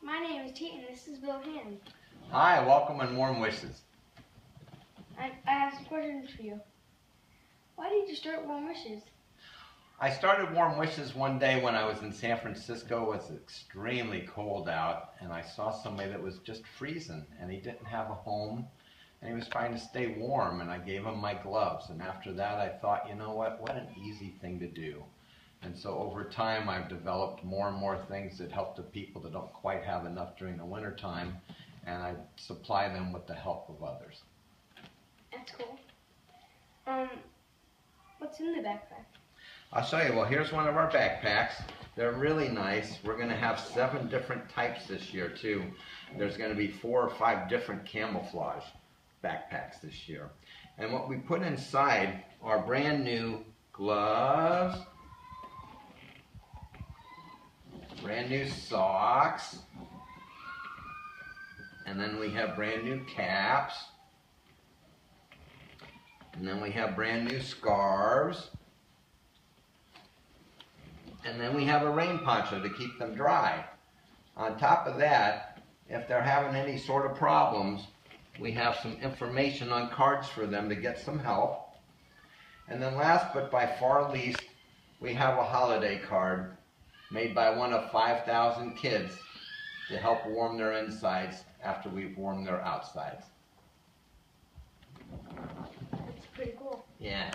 my name is Tate and this is Bill Hamm. Hi, welcome and warm wishes. I have some questions for you. Why did you start Warm Wishes? I started Warm Wishes one day when I was in San Francisco. It was extremely cold out, and I saw somebody that was just freezing, and he didn't have a home, and he was trying to stay warm, and I gave him my gloves. And after that, I thought, you know what an easy thing to do. And so over time, I've developed more and more things that help the people that don't quite have enough during the winter time, and I supply them with the help of others. That's cool. What's in the backpack? I'll show you. Well, here's one of our backpacks. They're really nice. We're going to have 7 different types this year, too. There's going to be 4 or 5 different camouflage backpacks this year. And what we put inside are brand new gloves, brand new socks, and then we have brand new caps, and then we have brand new scarves, and then we have a rain poncho to keep them dry. On top of that, if they're having any sort of problems, we have some information on cards for them to get some help. And then last but by far least, we have a holiday card made by one of 5,000 kids to help warm their insides after we've warmed their outsides. That's pretty cool. Yeah.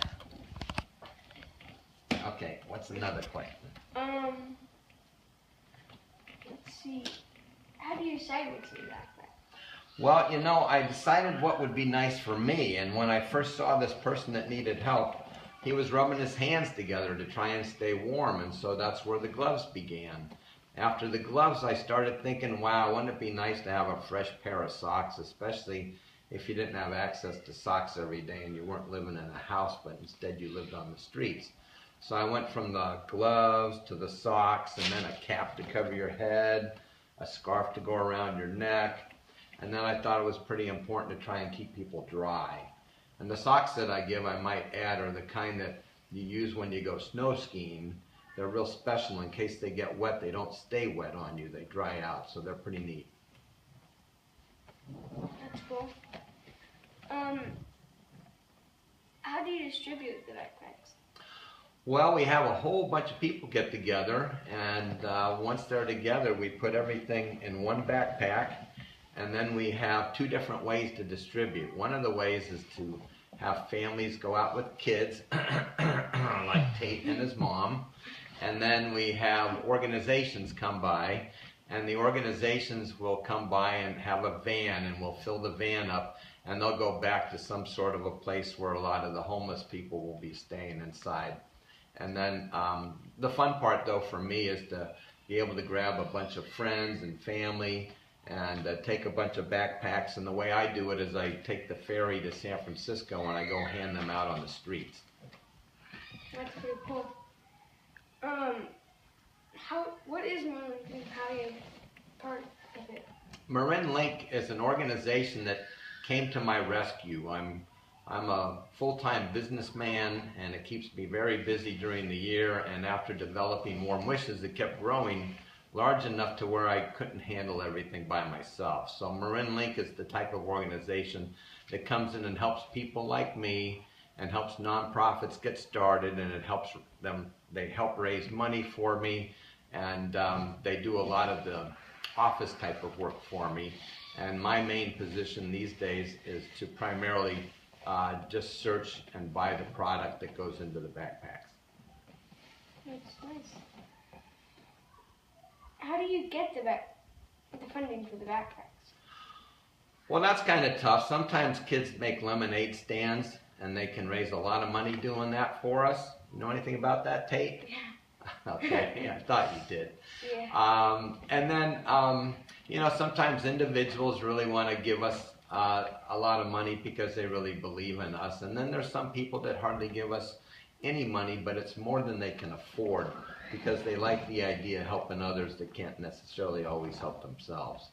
Okay, what's another question? Let's see. How do you decide what's in your backpack? Well, you know, I decided what would be nice for me, and when I first saw this person that needed help, he was rubbing his hands together to try and stay warm, and so that's where the gloves began. After the gloves, I started thinking, wow, wouldn't it be nice to have a fresh pair of socks, especially if you didn't have access to socks every day and you weren't living in a house, but instead you lived on the streets. So I went from the gloves to the socks, and then a cap to cover your head, a scarf to go around your neck, and then I thought it was pretty important to try and keep people dry. And the socks that I give, I might add, are the kind that you use when you go snow skiing. They're real special. In case they get wet, they don't stay wet on you. They dry out, so they're pretty neat. That's cool. How do you distribute the backpacks? Well, we have a whole bunch of people get together, and once they're together, we put everything in one backpack, and then we have 2 different ways to distribute. One of the ways is to have families go out with kids, like Tate and his mom, and then we have organizations come by, and the organizations will come by and have a van, and we'll fill the van up, and they'll go back to some sort of a place where a lot of the homeless people will be staying inside. And then the fun part, though, for me is to be able to grab a bunch of friends and family and take a bunch of backpacks. And the way I do it is I take the ferry to San Francisco and I go hand them out on the streets. That's pretty cool. What is Marin Link? How are you part of it? Marin Link is an organization that came to my rescue. I'm a full-time businessman, and it keeps me very busy during the year, and after developing Warm Wishes, it kept growing large enough to where I couldn't handle everything by myself. So Marin Link is the type of organization that comes in and helps people like me and helps nonprofits get started, and it helps them. They help raise money for me, and they do a lot of the office type of work for me. And my main position these days is to primarily just search and buy the product that goes into the backpacks. That's nice. How do you get the funding for the backpacks? Well, that's kind of tough. Sometimes kids make lemonade stands, and they can raise a lot of money doing that for us. You know anything about that, Tate? Yeah. Okay, yeah, I thought you did. Yeah. And then, you know, sometimes individuals really want to give us a lot of money because they really believe in us. And then there's some people that hardly give us any money, but it's more than they can afford because they like the idea of helping others that can't necessarily always help themselves.